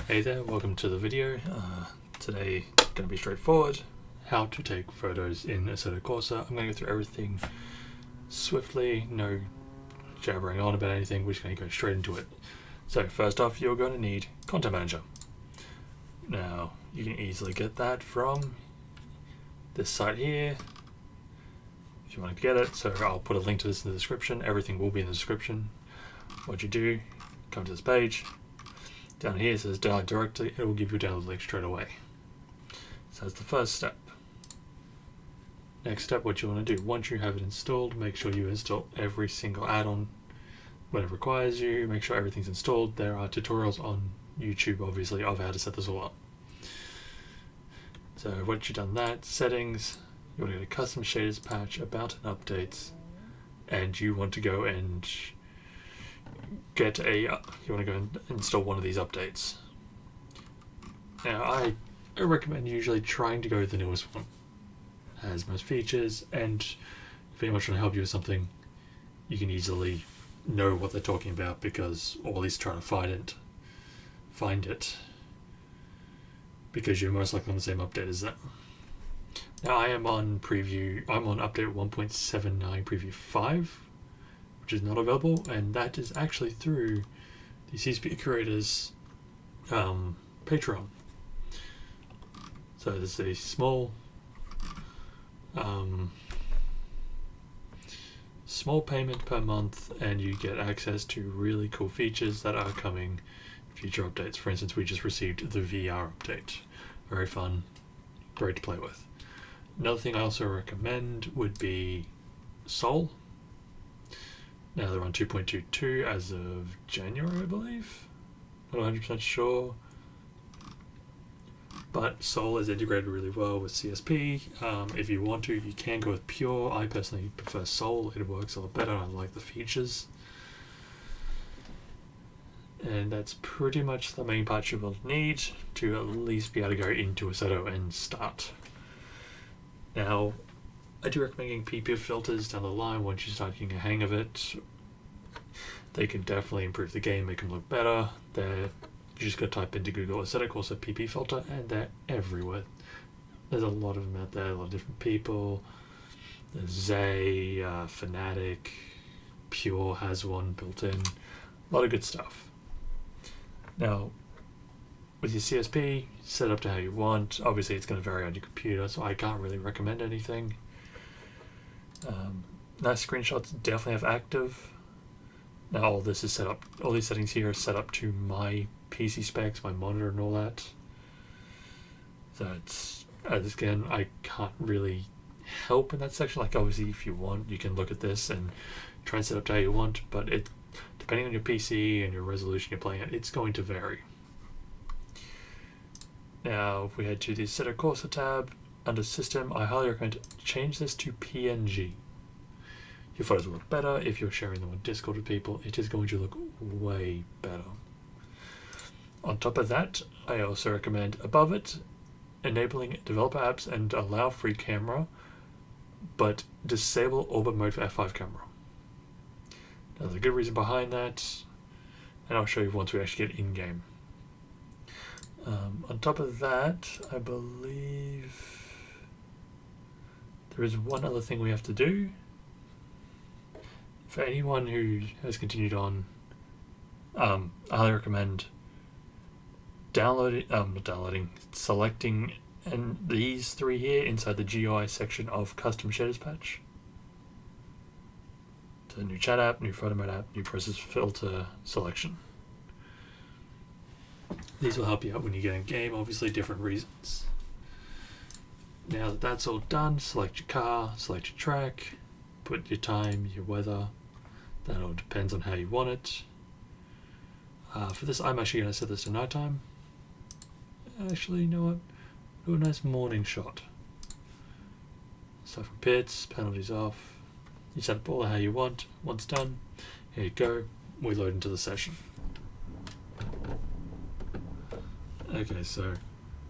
Hey there, welcome to the video. Today going to be straightforward. How to take photos in Assetto Corsa. I'm going to go through everything swiftly, no jabbering on about anything, we're just going to go straight into it. So first off, you're going to need Content Manager. Now, you can easily get that from this site here, if you want to get it. So I'll put a link to this in the description. Everything will be in the description. What you do, come to this page. Down here it says download directly, it will give you a download link straight away. So that's the first step. Next step, what you want to do, once you have it installed, make sure you install every single add-on when it requires you, make sure everything's installed. There are tutorials on YouTube, obviously, of how to set this all up. So once you've done that, settings, you want to go to custom shaders patch, about and updates, and you want to go and you want to go and install one of these updates. Now I recommend usually trying to go with the newest one. It has most features, and if anyone's trying to help you with something, you can easily know what they're talking about, because, or at least trying to find it, because you're most likely on the same update as them. Now I'm on update 1.79 preview 5, which is not available, and that is actually through the CSP Curators Patreon. So there's a small payment per month, and you get access to really cool features that are coming future updates. For instance, we just received the VR update. Very fun, great to play with. Another thing I also recommend would be Soul. Now they're on 2.22 as of January, I believe. Not 100% sure. But Soul is integrated really well with CSP. If you want to, you can go with Pure. I personally prefer Soul. It works a lot better. I like the features. And that's pretty much the main part you will need to at least be able to go into Assetto and start. Now, I do recommend getting PP filters down the line once you start getting a hang of it. They can definitely improve the game, make them look better. You just got to type into Google Assetto Corsa PP filter, and they're everywhere. There's a lot of them out there, a lot of different people. There's Zay, Fnatic, Pure has one built in. A lot of good stuff. Now, with your CSP, set up to how you want. Obviously, it's going to vary on your computer, so I can't really recommend anything. Nice screenshots definitely have active. Now all this is set up, all these settings here are set up to my PC specs, my monitor and all that. So it's, again, I can't really help in that section. Like obviously if you want, you can look at this and try and set up to how you want, but depending on your PC and your resolution you're playing at, it's going to vary. Now if we head to the Assetto Corsa tab, under System, I highly recommend change this to PNG. Your photos will look better. If you're sharing them on Discord with people, it is going to look way better. On top of that, I also recommend above it, enabling developer apps and allow free camera, but disable orbit mode for F5 camera. Now, there's a good reason behind that, and I'll show you once we actually get in-game. On top of that, I believe there is one other thing we have to do. For anyone who has continued on, I highly recommend selecting these three here inside the GUI section of Custom Shaders Patch. So new chat app, new photo mode app, new process filter selection. These will help you out when you get in game, obviously different reasons. Now that that's all done, select your car, select your track, put your time, your weather. That all depends on how you want it. For this, I'm actually going to set this to nighttime. Actually, you know what? Do a nice morning shot. Start from pits, penalties off. You set up all how you want. Once done, here you go. We load into the session. Okay, so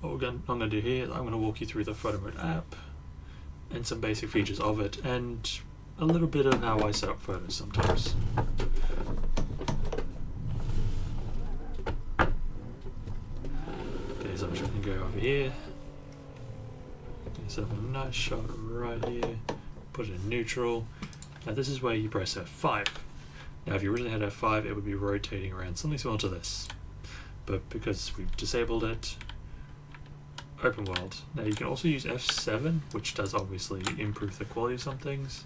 what I'm going to do here is I'm going to walk you through the photo mode app and some basic features of it, and a little bit of how I set up photos sometimes. is I'm just going to go over here, set up a nice shot right here, put it in neutral. Now this is where you press F5. Now if you originally had F5, it would be rotating around something similar to this. But because we've disabled it, open world. Now you can also use F7, which does obviously improve the quality of some things.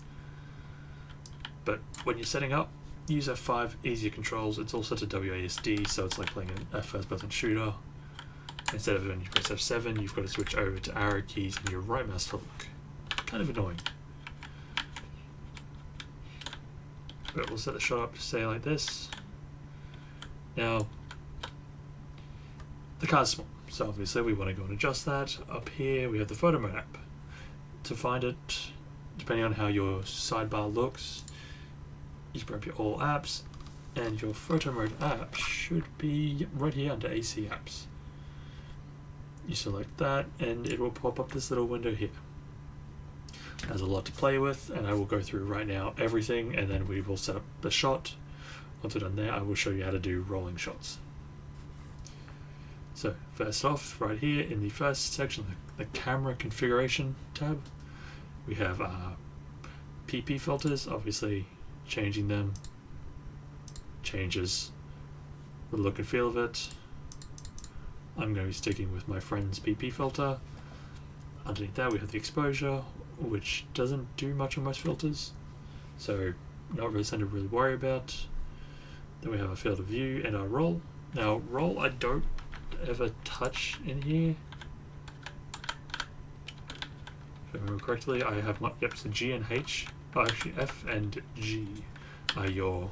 But when you're setting up, use F5, easier controls. It's all set to WASD, so it's like playing a first-person shooter. Instead of when you press F7, you've got to switch over to arrow keys and your right mouse to look. Kind of annoying. But we'll set the shot up to say like this. Now, the car's small, so obviously we want to go and adjust that. Up here we have the photo mode app. To find it, depending on how your sidebar looks, you grab your all apps, and your photo mode app should be right here under AC apps. You select that and it will pop up this little window here. There's a lot to play with, and I will go through right now everything, and then we will set up the shot. Once we're done there, I will show you how to do rolling shots. So first off, right here in the first section, the camera configuration tab, we have PP filters. Obviously changing them changes the look and feel of it. I'm going to be sticking with my friend's PP filter. Underneath that we have the exposure, which doesn't do much on most filters, so not really something to really worry about. Then we have a field of view and our roll. Now roll I don't ever touch in here. If I remember correctly, I have my, yep, so G and H, oh, actually F and G are your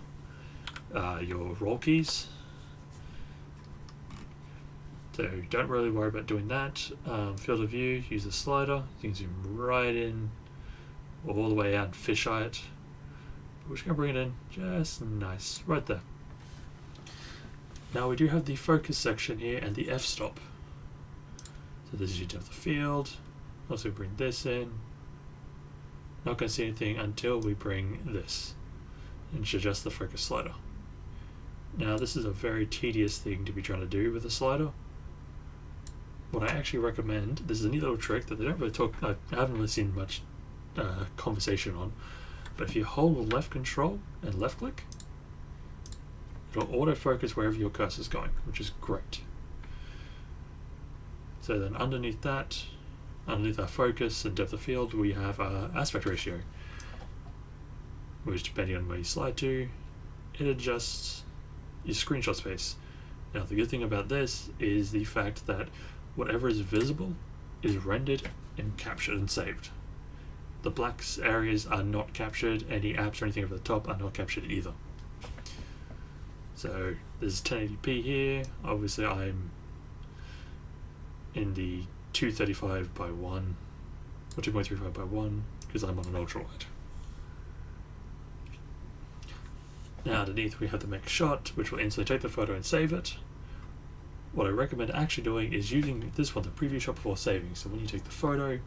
roll keys. So don't really worry about doing that. Field of view, use the slider. You can zoom right in, all the way out and fisheye it. We're just going to bring it in just nice, right there. Now we do have the focus section here and the f-stop. So this is your depth of field. Also bring this in. Not going to see anything until we bring this and adjust the focus slider. Now this is a very tedious thing to be trying to do with a slider. What I actually recommend, this is a neat little trick that they don't really talk, I haven't really seen much conversation on, but if you hold left control and left click, it'll autofocus wherever your cursor is going, which is great. So then underneath that, underneath our focus and depth of field, we have our aspect ratio, which depending on where you slide to, it adjusts your screenshot space. Now the good thing about this is the fact that whatever is visible is rendered and captured and saved. The black areas are not captured, any apps or anything over the top are not captured either. So there's 1080p here, obviously I'm in the 235 by 1, or 2.35 by 1, because I'm on an ultrawide. Now underneath we have the make shot, which will instantly take the photo and save it. What I recommend actually doing is using this one, the preview shot, before saving. So when you take the photo,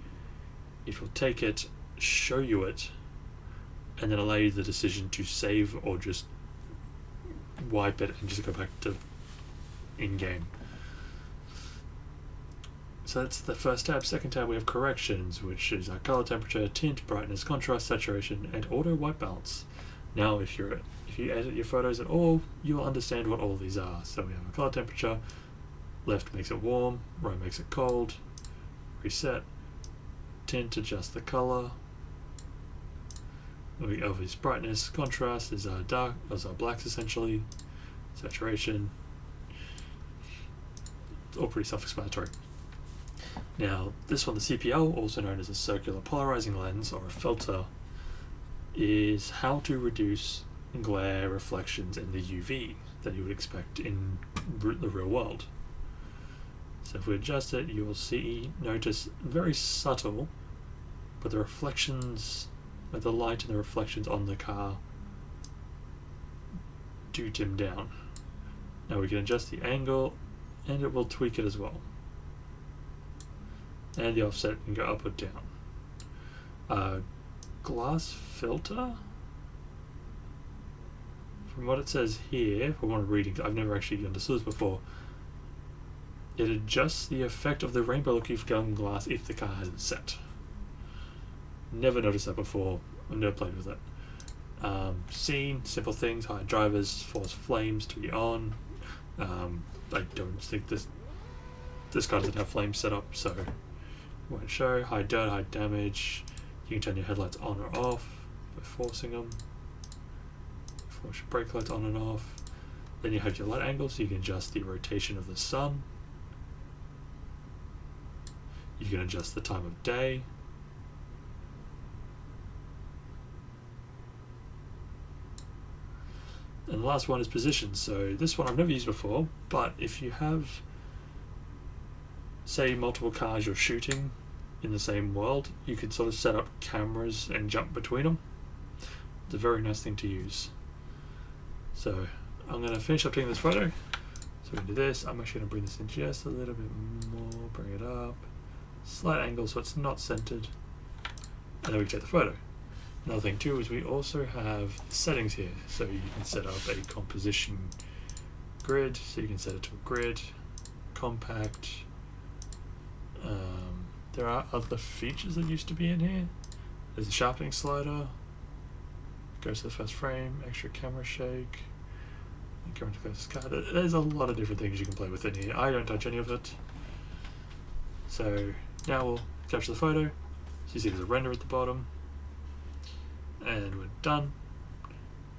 it will take it, show you it, and then allow you the decision to save or just wipe it and just go back to in-game. So that's the first tab. Second tab we have corrections, which is our color temperature, tint, brightness, contrast, saturation, and auto white balance. Now if you edit your photos at all, you'll understand what all these are. So we have a color temperature, left makes it warm, right makes it cold, reset, tint, adjust the color, we have this brightness, contrast is our dark, as our blacks essentially, saturation, it's all pretty self-explanatory. Now this one, the CPL, also known as a circular polarizing lens or a filter, is how to reduce glare reflections in the UV that you would expect in the real world. So if we adjust it, you will notice very subtle, but the reflections, the light and the reflections on the car do dim down. Now we can adjust the angle and it will tweak it as well. And the offset can go up or down. Glass filter? From what it says here, from what I'm reading, I've never actually understood this before, it adjusts the effect of the rainbow looking gun glass if the car has it set. Never noticed that before. I've never played with it. Scene, simple things, hide drivers, force flames to be on. I don't think this car doesn't have flames set up, so it won't show. Hide dirt, hide damage. You can turn your headlights on or off by forcing them. Force your brake lights on and off. Then you have your light angle, so you can adjust the rotation of the sun. You can adjust the time of day. And the last one is position. So this one I've never used before, but if you have, say, multiple cars you're shooting in the same world, you can sort of set up cameras and jump between them. It's a very nice thing to use. So I'm going to finish up taking this photo. So we can do this. I'm actually going to bring this in just a little bit more, bring it up. Slight angle so it's not centered. And then we can take the photo. Another thing too is we also have settings here. So you can set up a composition grid. So you can set it to a grid, compact. There are other features that used to be in here. There's a sharpening slider. Goes to the first frame, extra camera shake. Camera to closest car. There's a lot of different things you can play with in here. I don't touch any of it. So now we'll capture the photo. So you see there's a render at the bottom. And we're done.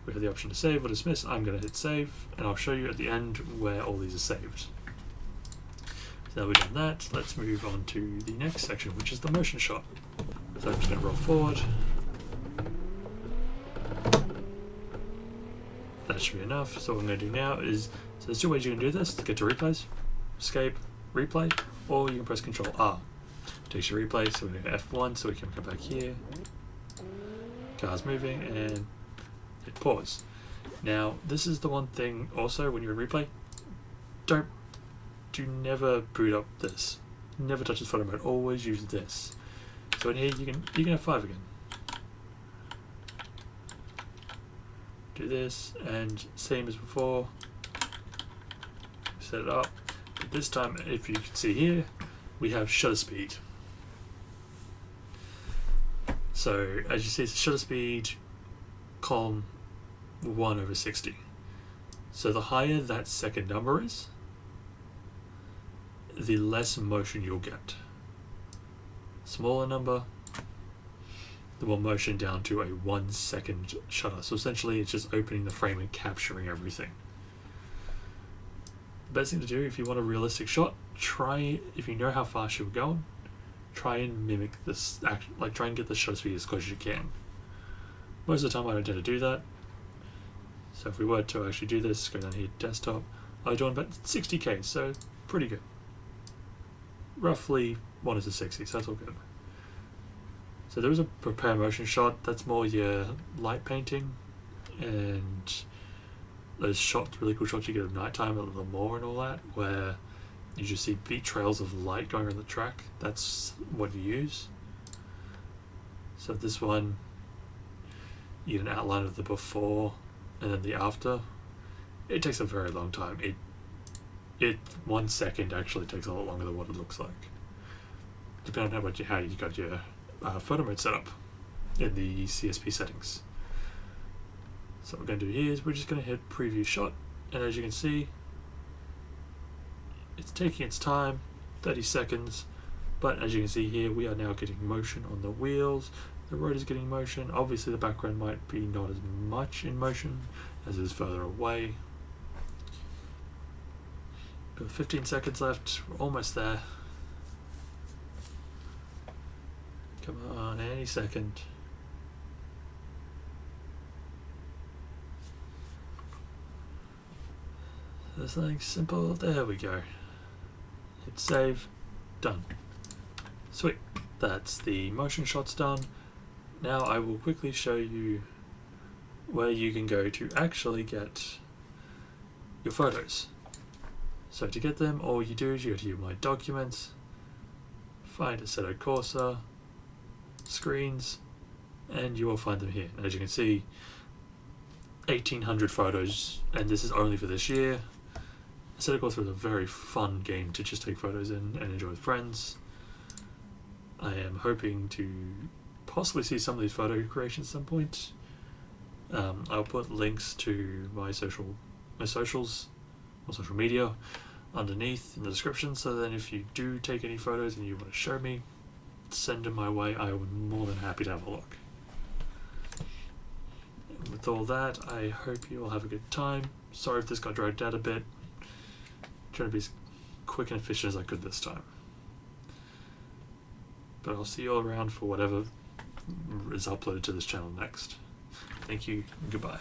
We have the option to save or dismiss. I'm going to hit save, and I'll show you at the end where all these are saved. So now we've done that, let's move on to the next section, which is the motion shot. So I'm just going to roll forward. That should be enough. So what I'm going to do now is, so there's two ways you can do this to get to replays. Escape, replay, or you can press Control R. Takes your replay, so we're going to F1 so we can come back here. Car's moving and hit pause. Now this is the one thing also when you're in replay, do never boot up this. Never touch this photo mode, always use this. So in here you can F5 again. Do this and same as before. Set it up. But this time, if you can see here, we have shutter speed. So as you see, it's shutter speed column 1/60. So the higher that second number is, the less motion you'll get. Smaller number, the more motion down to a 1 second shutter. So essentially it's just opening the frame and capturing everything. The best thing to do if you want a realistic shot, try, if you know how fast you're going, try and mimic this, like try and get the shutter speed as close as you can. Most of the time I don't tend to do that. So if we were to actually do this, go down here, desktop, I'm doing about 60k, so pretty good. Roughly 1:60, so that's all good. So there is a prepare motion shot, that's more your light painting, and those shots, really cool shots you get at nighttime at the mall and all that, where you just see beat trails of light going around the track. That's what you use. So this one, you get an outline of the before and then the after. It takes a very long time. It 1 second actually takes a lot longer than what it looks like, depending on how you got your photo mode set up in the CSP settings. So what we're going to do here is we're just going to hit preview shot, and as you can see, it's taking its time, 30 seconds, but as you can see here, we are now getting motion on the wheels, the road is getting motion. Obviously the background might be not as much in motion as it is further away. Got 15 seconds left, we're almost there. Come on, any second. There's something simple, there we go. Hit save, done. Sweet, that's the motion shots done. Now I will quickly show you where you can go to actually get your photos. So to get them, all you do is you go to your My Documents, find Assetto Corsa, Screens, and you will find them here. And as you can see, 1,800 photos, and this is only for this year. Assetto Corsa is a very fun game to just take photos in and enjoy with friends. I am hoping to possibly see some of these photo creations at some point. I'll put links to my socials or social media underneath in the description, so then if you do take any photos and you want to show me, send them my way. I would be more than happy to have a look. And with all that, I hope you all have a good time. Sorry if this got dragged out a bit. Trying to be as quick and efficient as I could this time. But I'll see you all around for whatever is uploaded to this channel next. Thank you and goodbye.